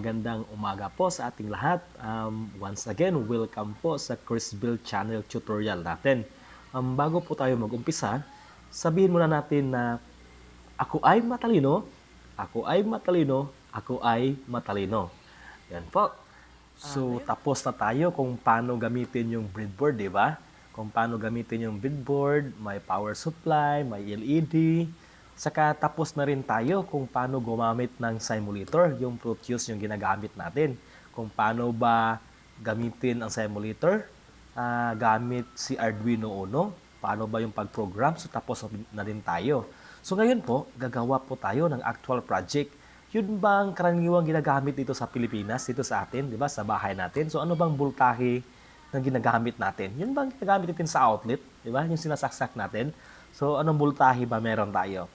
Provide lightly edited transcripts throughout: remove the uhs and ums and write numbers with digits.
magandang umaga po sa ating lahat. Once again, welcome po sa Chris Bill Channel tutorial natin. Bago po tayo mag-umpisa, sabihin muna natin na ako ay matalino, ako ay matalino, ako ay matalino. Yan po. So, tapos na tayo kung paano gamitin yung breadboard, di ba? Kung paano gamitin yung breadboard, may power supply, may LED. Saka tapos na rin tayo kung paano gumamit ng simulator, yung Proteus yung ginagamit natin. Kung paano ba gamitin ang simulator, gamit si Arduino Uno, paano ba yung pag-program, so tapos na rin tayo. So ngayon po, gagawa po tayo ng actual project. Yun bang karaniwang ginagamit dito sa Pilipinas, dito sa atin, di ba, sa bahay natin? So ano bang voltahe na ginagamit natin? Yun bang ginagamit natin sa outlet, di ba, yung sinasaksak natin? So anong voltahe ba meron tayo?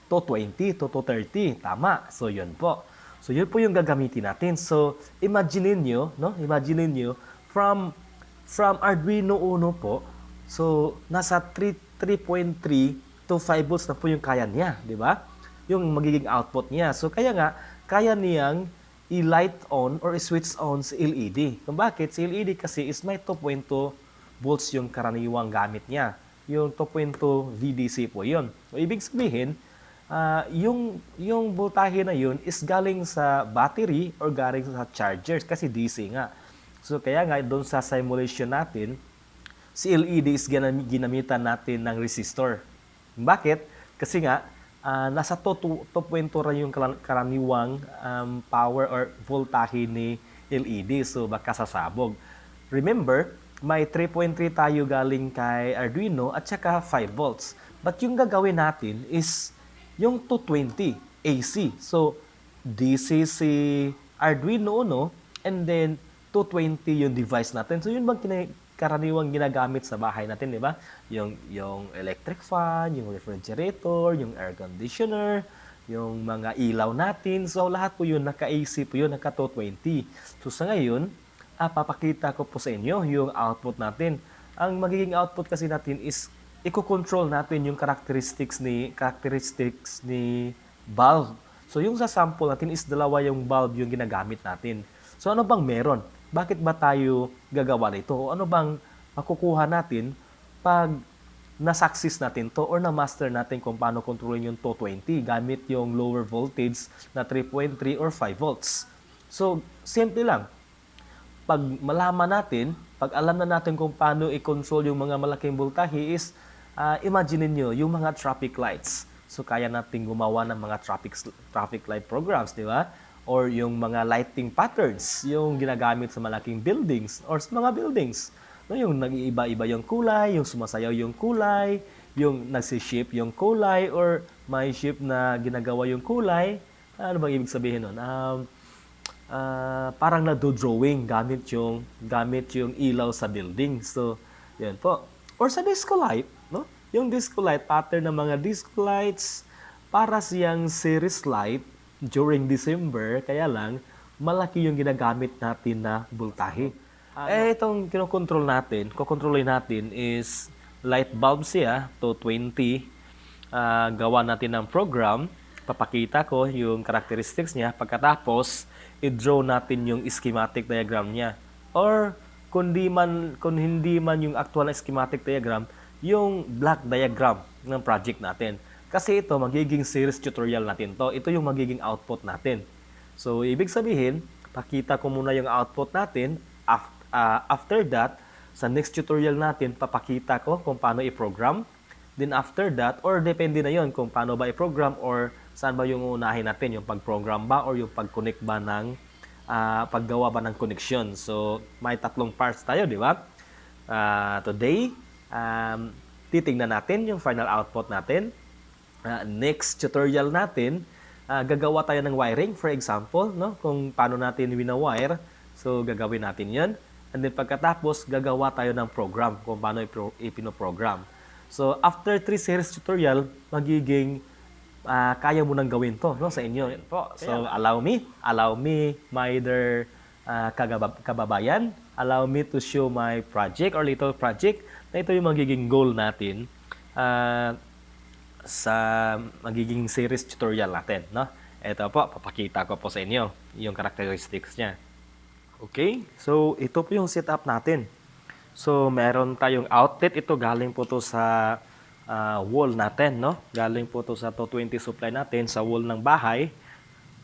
220 to 230, tama. So yun po. So yun po yung gagamitin natin. So imagine niyo, no? Imagine niyo from Arduino Uno po. So nasa 3.3 to 5 volts na po yung kaya niya, di ba? Yung magiging output niya. So kaya nga kaya niyang i-light on or i-switch on si LED. Kung bakit? Si LED kasi is may 2.2 volts yung karaniwang gamit niya. Yung 2.2 VDC po yun. So ibig sabihin, yung voltahe na yun is galing sa battery or galing sa chargers kasi DC nga. So kaya nga doon sa simulation natin, si LED is ginamitan natin ng resistor. Bakit? Kasi nga nasa 2.2 rin yung karaniwang power or voltahe ni LED. So baka sasabog. Remember, may 3.3 tayo galing kay Arduino at saka 5 volts. But yung gagawin natin is yung 220 AC. So, DC si Arduino Uno and then 220 yung device natin. So, yun bang karaniwang ginagamit sa bahay natin, di ba? Yung electric fan, yung refrigerator, yung air conditioner, yung mga ilaw natin. So, lahat po yun, naka-AC po yun, naka-220. So, sa ngayon, papakita ko po sa inyo yung output natin. Ang magiging output kasi natin is i-control natin yung characteristics ni bulb. So yung sa sample natin is dalawa yung bulb yung ginagamit natin. So ano bang meron? Bakit ba tayo gagawa nito? O ano bang makukuha natin pag na-success natin to or na-master natin kung paano kontrolin yung 220 gamit yung lower voltage na 3.3 or 5 volts. So simple lang. Pag malaman natin, pag alam na natin kung paano i-control yung mga malaking voltahe is imagine niyo yung mga traffic lights. So kaya nating gumawa ng mga traffic light programs, di ba? Or yung mga lighting patterns, yung ginagamit sa malaking buildings or sa mga buildings. No, yung nag-iiba-iba yung kulay, yung sumasayaw yung kulay, yung nagsi-shape yung kulay or may shape na ginagawa yung kulay. Ano bang ibig sabihin nun? Parang nado-drawing gamit yung ilaw sa building. So, yan po. Or sa disco light, no? Yung disco light, pattern ng mga disco lights, para siyang series light during December, kaya lang, malaki yung ginagamit natin na voltahe. Itong kukontrolin natin is light bulb siya, 220, gawa natin ng program, papakita ko yung characteristics niya, pagkatapos, i-draw natin yung schematic diagram niya. Or, kung hindi man yung actual na schematic diagram, yung block diagram ng project natin. Kasi ito, magiging series tutorial natin to. Ito yung magiging output natin. So, ibig sabihin, pakita ko muna yung output natin. After that, sa next tutorial natin, papakita ko kung paano i-program. Then after that, or depende na yon kung paano ba i-program or saan ba yung unahin natin, yung pag-program ba or yung pag-connect ba ng paggawa ba ng connection. So, may tatlong parts tayo, di ba? Today, titingnan natin yung final output natin. Next tutorial natin, gagawa tayo ng wiring, for example, no? Kung paano natin wina-wire. So, gagawin natin yan. And then pagkatapos, gagawa tayo ng program, kung paano ipinoprogram. So, after 3 series tutorial, magiging kaya mo nang gawin to, no, sa inyo. So, allow me, my dear kababayan, allow me to show my project or little project na ito yung magiging goal natin sa magiging series tutorial natin, no? Ito po, papakita ko po sa inyo yung characteristics niya. Okay, so ito po yung setup natin. So meron tayong outlet, ito galing po to sa wall natin, no? Galing po to sa 220 supply natin sa wall ng bahay.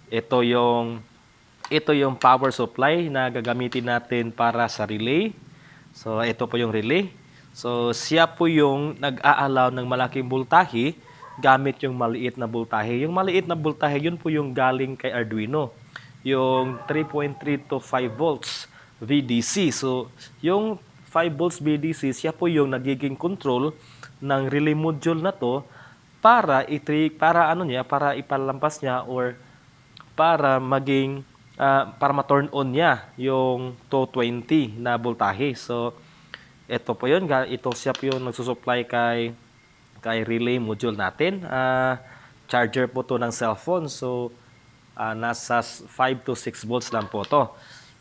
Ito yung power supply na gagamitin natin para sa relay. So ito po yung relay. So siya po yung nag-a-allow ng malaking voltahe gamit yung maliit na voltahe. Yung maliit na voltahe, yun po yung galing kay Arduino. Yung 3.3 to 5 volts VDC. So yung 5 volts VDC, siya po yung nagiging control ng relay module na to para para ipalampas niya or para para ma-turn on niya yung 220 na voltahe. So ito po yun, ito siya po yung nagsusupply kay relay module natin. Charger po to ng cellphone. So nasa 5 to 6 volts lang po to.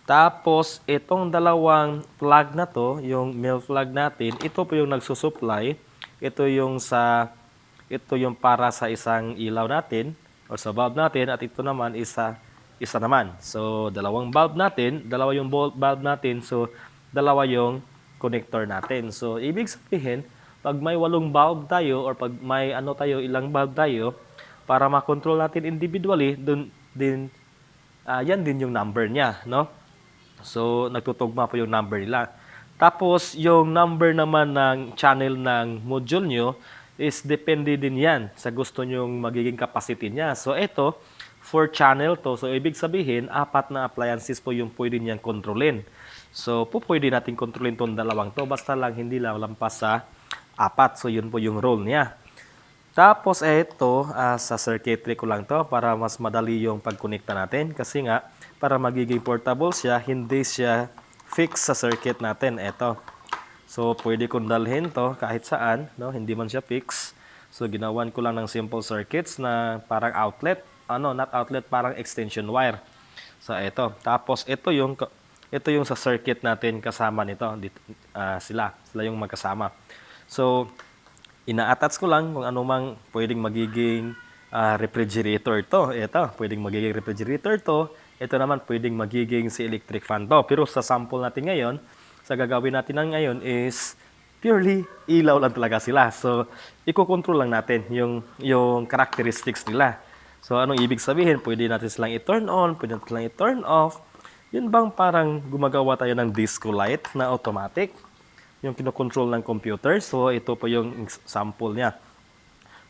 Tapos itong dalawang plug na to, yung male plug natin, ito po yung nagsusupply. Ito yung para sa isang ilaw natin or sa bulb natin, at ito naman isa naman. So dalawang bulb natin, dalawa yung bulb natin, so dalawa yung connector natin. So ibig sabihin, pag may 8 bulb tayo or pag may ilang bulb tayo, para ma-control natin individually, yan din yung number niya, no? So nagtutugma po yung number nila. Tapos yung number naman ng channel ng module nyo is depende din yan sa gusto nyong magiging capacity niya. So ito, 4 channel to. So ibig sabihin, 4 na appliances po yung pwede niyang kontrolin. So pwede natin kontrolin tong dalawang to. Basta lang hindi lang lampas sa 4. So yun po yung role niya. Tapos ito, sa circuitry ko lang to para mas madali yung pagkonekta natin. Kasi nga, para magiging portable siya, hindi siya fix sa circuit natin. Ito. So pwede kong dalhin to kahit saan, no? Hindi man siya fix. So ginawan ko lang ng simple circuits na parang outlet. Not outlet, parang extension wire. So ito. Tapos ito yung sa circuit natin kasama nito. Sila yung magkasama. So ina-attach ko lang kung anumang pwedeng magiging refrigerator to. Ito, pwedeng magiging refrigerator to. Ito naman pwedeng magiging si electric fan to. Pero sa sample natin ngayon, sa gagawin natin ngayon is purely ilaw lang talaga sila. So, i-control lang natin yung characteristics nila. So, anong ibig sabihin? Pwede natin silang i-turn on, pwede natin silang i-turn off. Yun bang parang gumagawa tayo ng disco light na automatic? Yung kinokontrol ng computer. So, ito po yung sample niya.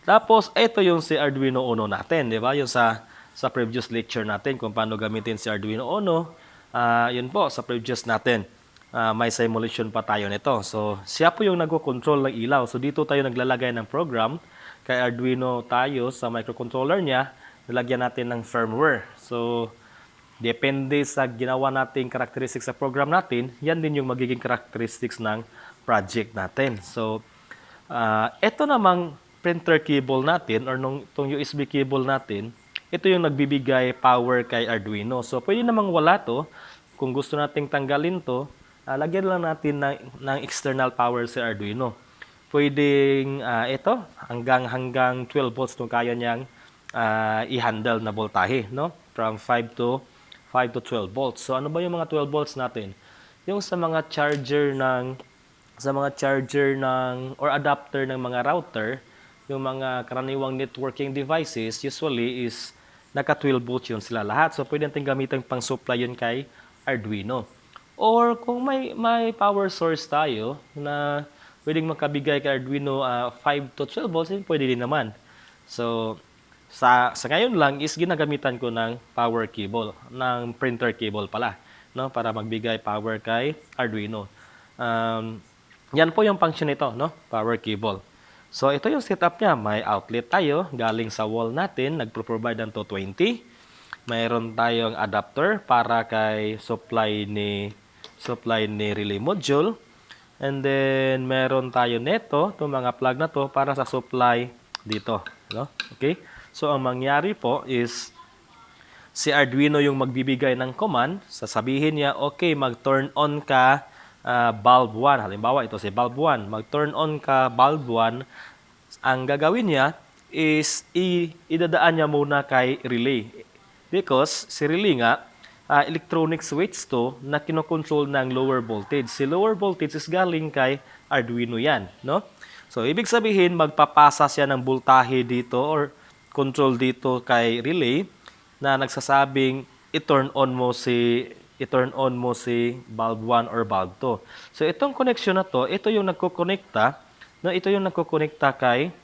Tapos, ito yung si Arduino Uno natin, di ba? Yung sa previous lecture natin kung paano gamitin si Arduino Uno. Yun po, sa previous natin. May simulation pa tayo nito. So, siya po yung nagko-control ng ilaw. So, dito tayo naglalagay ng program. Kay Arduino tayo sa microcontroller niya, nilagyan natin ng firmware. So, depende sa ginawa nating characteristics sa program natin, yan din yung magiging characteristics ng project natin. So, ito namang printer cable natin or itong USB cable natin, ito yung nagbibigay power kay Arduino. So, pwede namang wala to. Kung gusto nating tanggalin to, lagyan lang natin ng external power sa Arduino. Pwedeng ito, hanggang 12 volts itong kaya niyang i-handle na voltahe, no? From 5 to 12 volts. So, ano ba yung mga 12 volts natin? Yung sa mga charger or adapter ng mga router, yung mga karaniwang networking devices, usually is naka 12 volts yun sila lahat. So, pwede natin gamitin pang supply yun kay Arduino. Or kung may power source tayo na pwedeng makabigay kay Arduino 5 to 12 volts, pwede din naman. So, sa ngayon lang is ginagamitan ko ng power cable, ng printer cable pala, no, para magbigay power kay Arduino. Yan po yung function nito, no, power cable. So ito yung setup niya, may outlet tayo galing sa wall natin, nagpro-provide ng 220. Mayroon tayong adapter para kay supply ni relay module. And then meron tayo neto, itong mga plug na to para sa supply dito, no? Okay? So ang mangyari po is si Arduino yung magbibigay ng command, sasabihin niya, okay, mag-turn on ka bulb 1. Halimbawa, ito si bulb 1. Mag-turn on ka bulb 1. Ang gagawin niya, is idadaan niya muna kay relay. Because si relay nga, electronic switch to na kinokontrol ng lower voltage. Si lower voltage is galing kay Arduino yan, no? So, ibig sabihin, magpapasa siya ng voltahe dito or control dito kay relay na nagsasabing i-turn on mo si bulb 1 or bulb 2. So, itong connection na to, ito yung nagkokonekta, no? Ito yung nagkokonekta kay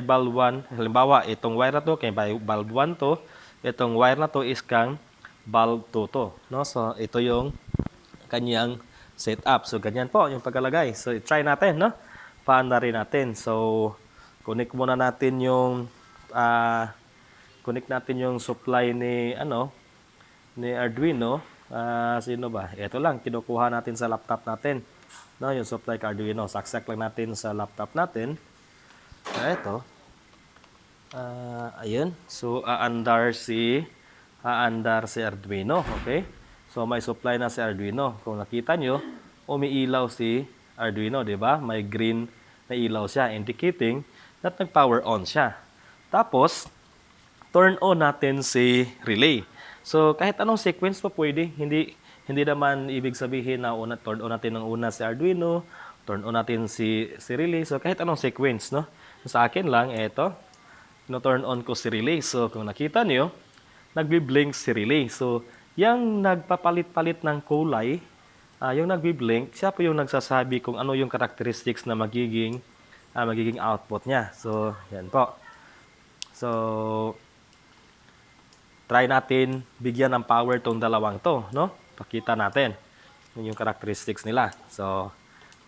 bulb 1. Halimbawa, itong wire na to kay bulb 1 to, itong wire na to is kang bulb 2 to, no? So, ito yung kanyang setup. So, ganyan po yung pagkalagay. So, try natin, no? Paanda rin natin. So, connect muna natin yung supply ni Arduino. Sino ba? Ito lang, kinukuha natin sa laptop natin. No, yung supply kay Arduino. Saksak lang natin sa laptop natin. Ito. Ayun. So, aandar si Arduino. Okay? So, may supply na si Arduino. Kung nakita nyo, umiilaw si Arduino, di ba? May green na ilaw siya, indicating that nag-power on siya. Tapos, turn on natin si relay. So, kahit anong sequence pa pwede. Hindi naman ibig sabihin na turn on natin ng una si Arduino, turn on natin si relay. So, kahit anong sequence, no? Sa akin lang, eto, turn on ko si relay. So, kung nakita niyo, nagbi-blink si relay. So, yung nagpapalit-palit ng kulay, yung nagbi-blink, siya po yung nagsasabi kung ano yung characteristics na magiging output niya. So, yan po. So, try natin bigyan ng power tong dalawang to, no? Pakita natin yung characteristics nila. So,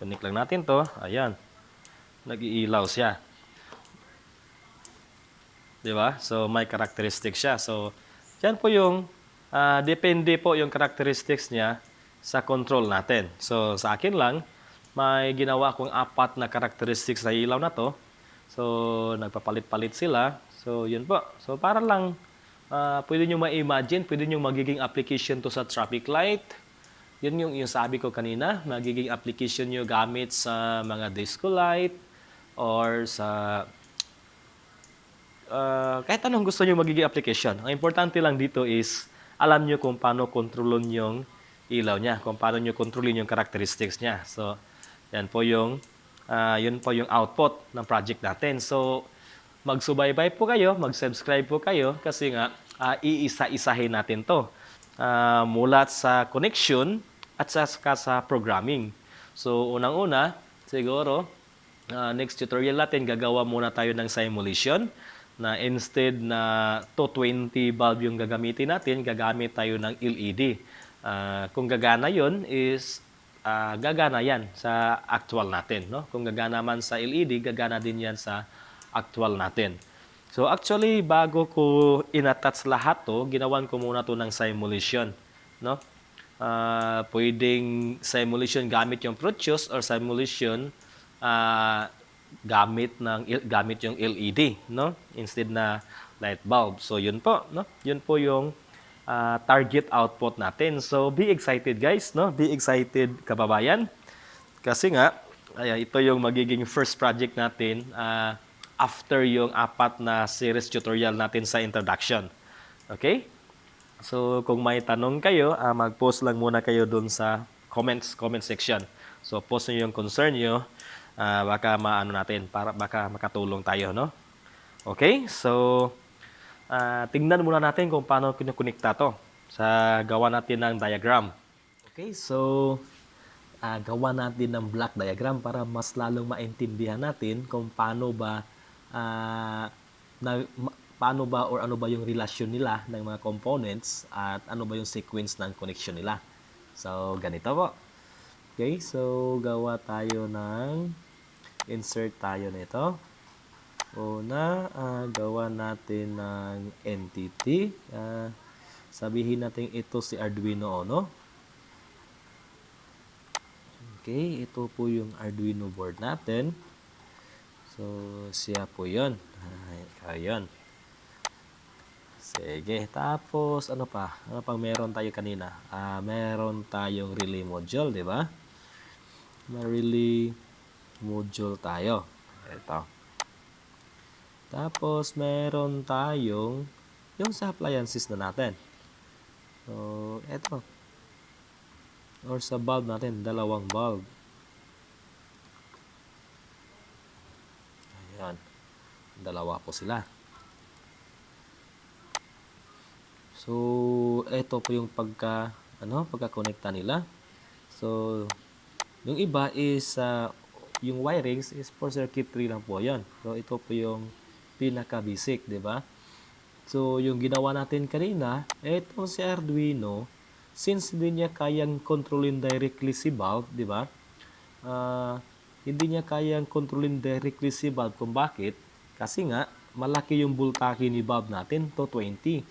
connect lang natin to. Ayan. Nag-iilaw siya. Di ba? So, may characteristics siya. So, yan po yung, depende po yung characteristics niya sa control natin. So, sa akin lang, may ginawa akong 4 na characteristics sa ilaw na to. So, nagpapalit-palit sila. So, yun po. So, para lang, pwede nyo ma-imagine, pwede nyo magiging application to sa traffic light. Yun yung sabi ko kanina, magiging application nyo gamit sa mga disco light or sa kahit anong gusto nyo magiging application. Ang importante lang dito is alam nyo kung paano kontrolon yung ilaw niya, kung paano nyo kontrolin yung characteristics niya. So, yan po yun po yung output ng project natin. So, magsubaybay po kayo, mag-subscribe po kayo kasi nga iisa-isahin natin to mula sa connection at sa programming. So, unang-una, siguro, next tutorial natin, gagawa muna tayo ng simulation na instead na 220 bulb yung gagamitin natin, gagamit tayo ng LED. Kung gagana yon is gagana yan sa actual natin. No? Kung gagana man sa LED, gagana din yan sa actual natin. So actually, bago ko inattach lahat to, ginawan ko muna to ng simulation. No? Pwedeng simulation gamit yung Proteus or simulation gamit yung LED, no? Instead na light bulb. So yun po, no? Yun po yung target output natin. So be excited guys, no? Be excited kababayan. Kasi nga ito yung magiging first project natin after yung 4 na series tutorial natin sa introduction. Okay? So kung may tanong kayo, mag-post lang muna kayo dun sa comment section. So post niyo yung concern niyo. Baka baka makatulong tayo, no? Okay? So, tingnan muna natin kung paano kinukunikta to sa gawa natin ng diagram. Okay, so gawa natin ng block diagram para mas lalong maintindihan natin kung paano ba or ano ba yung relasyon nila ng mga components at ano ba yung sequence ng connection nila. So, ganito po. Okay, so gawa tayo insert tayo nito. Una, gawa natin ng entity. Sabihin natin ito si Arduino Uno. Okay, ito po yung Arduino board natin. So, siya po yun. Ayun. Sige, tapos ano pa? Ano pang meron tayo kanina? Meron tayong relay module, di ba? May relay module tayo. Ito. Tapos, meron tayong yung sa appliances na natin. So, eto. Or sa bulb natin, dalawang bulb. Ayan. Dalawa po sila. So, eto po yung pagka-connecta nila. So, yung iba is, yung wirings is for circuitry lang po yan. So, ito po yung pinaka-basic, di ba? So, yung ginawa natin kanina, etong si Arduino, since hindi niya kayang kontrolin directly si bulb, di ba? Hindi niya kayang kontrolin directly si bulb kung bakit? Kasi nga, malaki yung voltahe ni bulb natin, 220.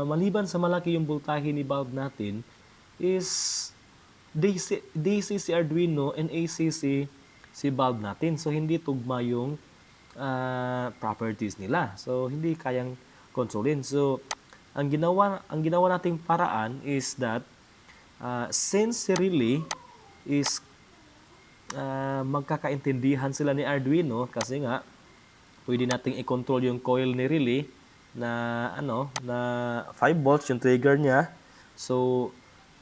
Maliban sa malaki yung voltahe ni bulb natin, is DC si Arduino and AC si bulb natin. So, hindi tugma yung properties nila. So, hindi kayang kontrolin. So, ang ginawa nating paraan is that since si relay is magkakaintindihan sila ni Arduino kasi nga pwede nating i-control yung coil ni relay na na 5 volts yung trigger niya. So,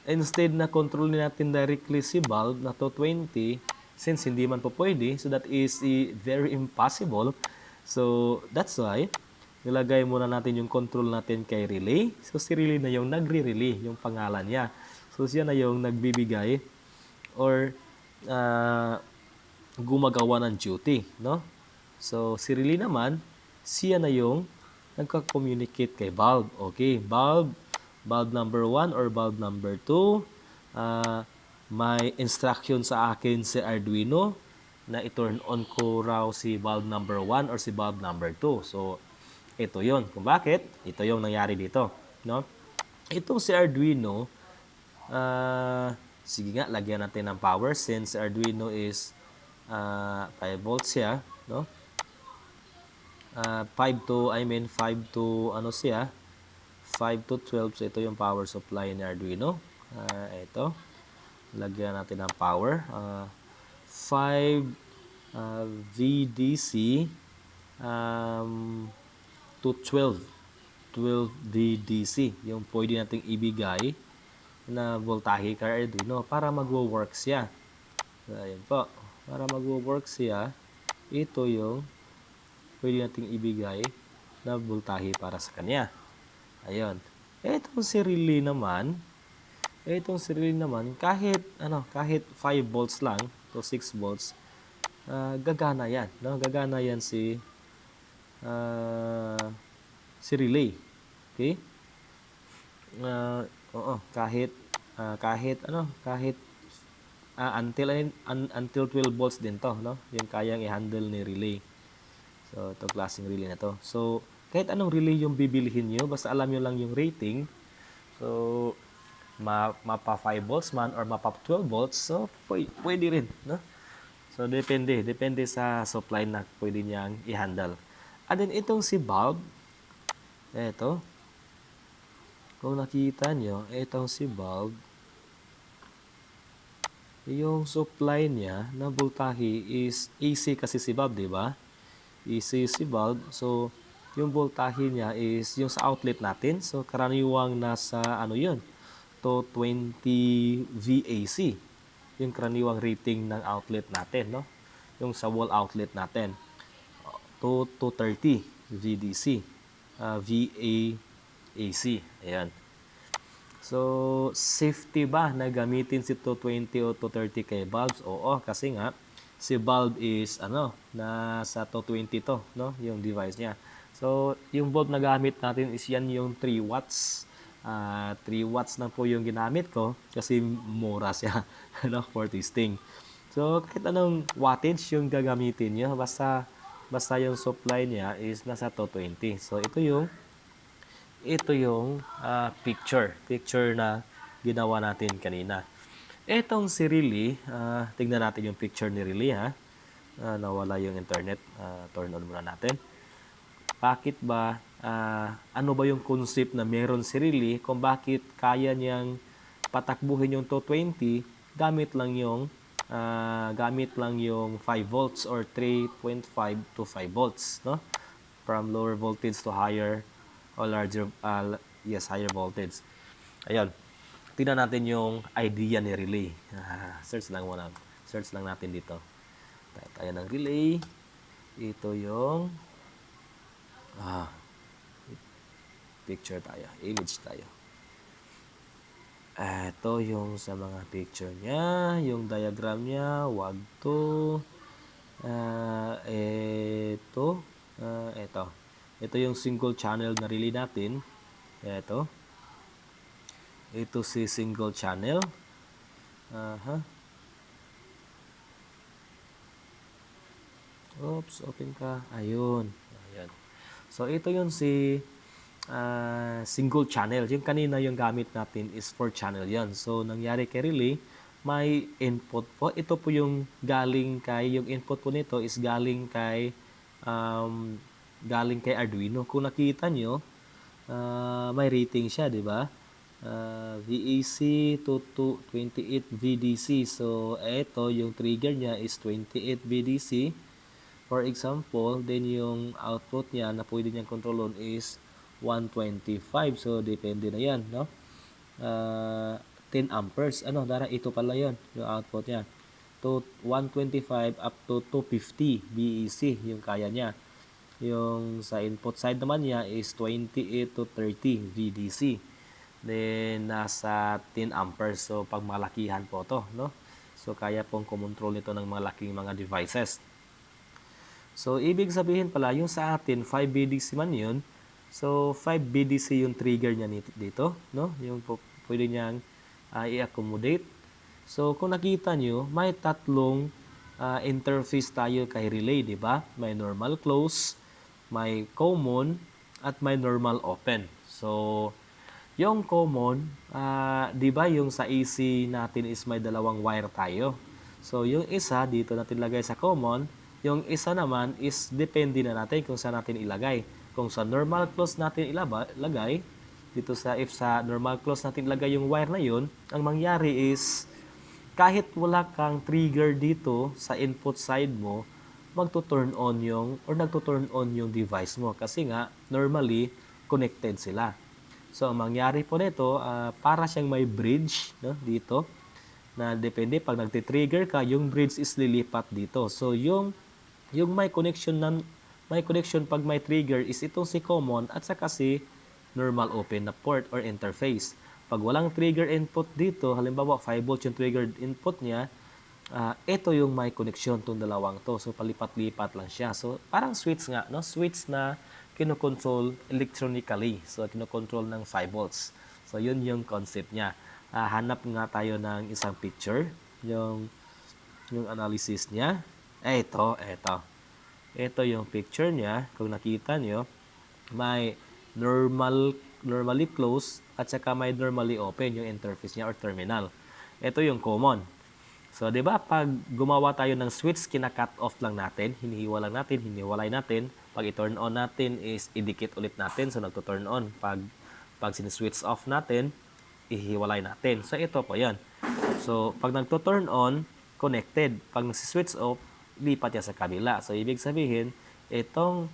instead na kontrolin natin directly si bulb na 220, since hindi man po pwede, so that is very impossible. So, that's why nilagay muna natin yung control natin kay relay. So, si relay na yung nagre-relay, yung pangalan niya. So, siya na yung nagbibigay or gumagawa ng duty, no? So, si relay naman, siya na yung nagka-communicate kay bulb. Okay, bulb number 1 or bulb number 2, may instruction sa akin si Arduino na i-turn on ko raw si bulb number 1 or si bulb number 2. So, ito yon. Kung bakit, ito yung nangyari dito. No? Itong si Arduino, sige nga, lagyan natin ng power since Arduino is 5 volts siya. No? 5 to 12. So, ito yung power supply ni Arduino. Ito. Lagyan natin ng power. 5 VDC to 12 VDC. Yung pwede nating ibigay na voltahe kay Arduino para magwo-work siya. So, ayun po. Para magwo-work siya, ito yung pwede nating ibigay na voltahe para sa kanya. Ayun. Itong si relay naman, kahit 5 volts lang to 6 volts, gagana yan, no? Gagana yan si relay. Okay? Kahit until 12 volts din to, no? Yung kayang i-handle ni relay. So, itong klaseng relay na to. So, kahit anong relay yung bibilihin nyo, basta alam nyo lang yung rating. So, mapa 5 volts man or mapa 12 volts, so pwede rin, no? So, depende sa supply na pwede niyang i-handle. And then, itong si bulb, eto, kung nakita nyo, itong si bulb, yung supply niya na voltahe is AC kasi si bulb, di ba? AC si bulb. So, yung voltahe niya is yung sa outlet natin. So, karaniwang nasa yun? 220 VAC. Yung karaniwang rating ng outlet natin, no? Yung sa wall outlet natin. 230 VDC. VAC. Ayan. So, safety ba na gamitin si 220 o 230 kay bulbs? Oo, kasi nga, si bulb is, nasa 220 to, no? Yung device niya. So, yung bulb na gamit natin is yan yung 3 watts. 3 watts na po yung ginamit ko kasi mura siya, no? For testing. So, kahit anong wattage yung gagamitin nyo, basta yung supply niya is nasa 220. So, ito yung picture na ginawa natin kanina. Etong si relay, tingnan natin yung picture ni relay, ha. Nawala yung internet. Turn on muna natin. Bakit ba, ano ba yung concept na meron si relay kung bakit kaya niyang patakbuhin yung 220 gamit lang yung 5 volts or 3.5 to 5 volts, no? from lower voltage to higher or larger, yes, higher voltage. Ayun. Tingnan natin yung idea ni relay. Search lang muna. Search lang natin dito. Tayo ng relay. Ito yung picture tayo. Image tayo. Ito yung sa mga picture niya. Yung diagram niya. Wag to. Ito. Ito yung single channel na relay natin. Ito. Ito si single channel. Oops, open ka. Ayun. Ayan. So, ito yung si single channel. Yung kanina yung gamit natin is 4 channel yan. So, nangyari kay relay, may input po. Ito po yung galing kay, yung input po nito is galing kay Arduino. Kung nakita nyo, may rating siya, di ba? VAC to 28 VDC. So, ito, yung trigger niya is 28 VDC. For example, then yung output niya na pwede niyang kontrolon is 125. So, depende na yan, no? 10 amperes. Ito pala yon yung output niya. To 125 up to 250 BEC yung kaya niya. Yung sa input side naman niya is 28 to 30 VDC. Then, nasa 10 amperes. So, pag malakihan po to, no? So, kaya pong kumontrol nito ng malaking mga devices. So, ibig sabihin pala, yung sa atin, 5 BDC man yun. So, 5 BDC yung trigger niya dito, no? Yung pwede niyang i-accommodate. So, kung nakita nyo, may tatlong interface tayo kay relay, di ba? May normal close, may common, at may normal open. So, yung common, di ba yung sa AC natin is may dalawang wire tayo. So, yung isa, dito natin lagay sa common. Yung isa naman is depende na natin kung saan natin ilagay. Kung sa normal close natin ilagay, dito if sa normal close natin ilagay yung wire na yun, ang mangyari is kahit wala kang trigger dito sa input side mo, nagto-turn on yung device mo kasi nga normally connected sila. So, ang mangyari po nito, para siyang may bridge, no, dito, na depende, pag nagtitrigger ka, yung bridge is lilipat dito. So, yung may connection pag may trigger is itong si common at saka si normal open na port or interface. Pag walang trigger input dito, halimbawa 5 volts yung trigger input niya, ito yung may connection tong dalawang to. So, palipat-lipat lang siya. So, parang switch nga, no? Switch na kinokontrol electronically. So, kinokontrol ng 5 volts. So, yun yung concept niya. Hanap nga tayo ng isang picture. Yung analysis niya. Ito. Ito yung picture niya. Kung nakita nyo, may normally closed at saka may normally open yung interface niya or terminal. Ito yung common. So, di ba, pag gumawa tayo ng switch, kina-cut off lang natin, hinihiwalay natin. Pag i-turn on natin is idikit ulit natin, so nagto-turn on. Pag sin-switch off natin, ihiwalay natin. So, ito po yan. So, pag nagto-turn on, connected. Pag nasi-switch off, lipat niya sa kabila. So, ibig sabihin, itong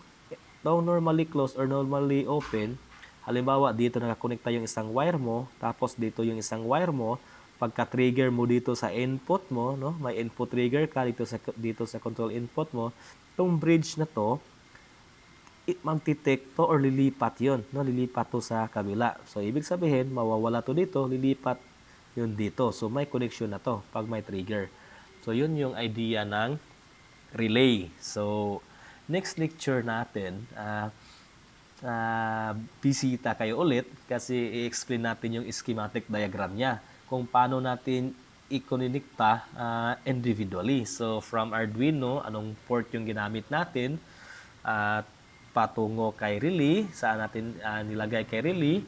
normally closed or normally open, halimbawa, dito nakakonekta yung isang wire mo, tapos dito yung isang wire mo, pagka-trigger mo dito sa input mo, no? May input trigger ka dito sa control input mo, itong bridge na to, magtitake to or lilipat yon, no? Lilipat to sa kabila. So, ibig sabihin, mawawala to dito, lilipat yun dito. So, may connection na to pag may trigger. So, yun yung idea ng relay. So, next lecture natin, bisita kayo ulit kasi i-explain natin yung schematic diagram niya kung paano natin i-connecta individually. So, from Arduino, anong port yung ginamit natin at patungo kay relay, saan natin nilagay kay relay,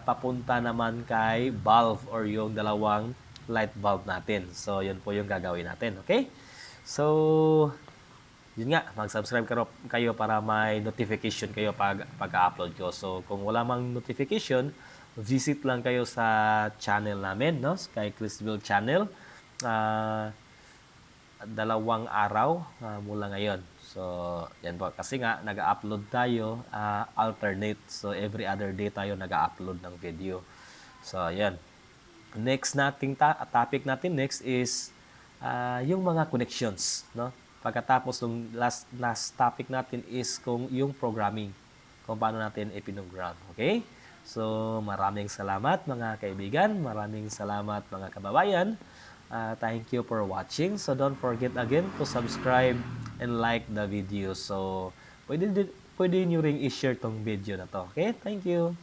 papunta naman kay valve or yung dalawang light bulb natin. So, yun po yung gagawin natin. Okay? So, yun nga, mag-subscribe kayo para may notification kayo pag-upload ko. So, kung wala mang notification, visit lang kayo sa channel namin, no? Kay Chrisville Channel. 2 araw mula ngayon. So, yan po. Kasi nga, nag-upload tayo alternate. So, every other day tayo nag-upload ng video. So, yan. Next nating topic natin next is yung mga connections, no? Pagkatapos ng last topic natin is kung yung programming, kung paano natin ipinogram. Okay? So, maraming salamat mga kaibigan, maraming salamat mga kababayan. Thank you for watching. So, don't forget again to subscribe and like the video. So, pwede nyo ring i-share tong video na to. Okay? Thank you.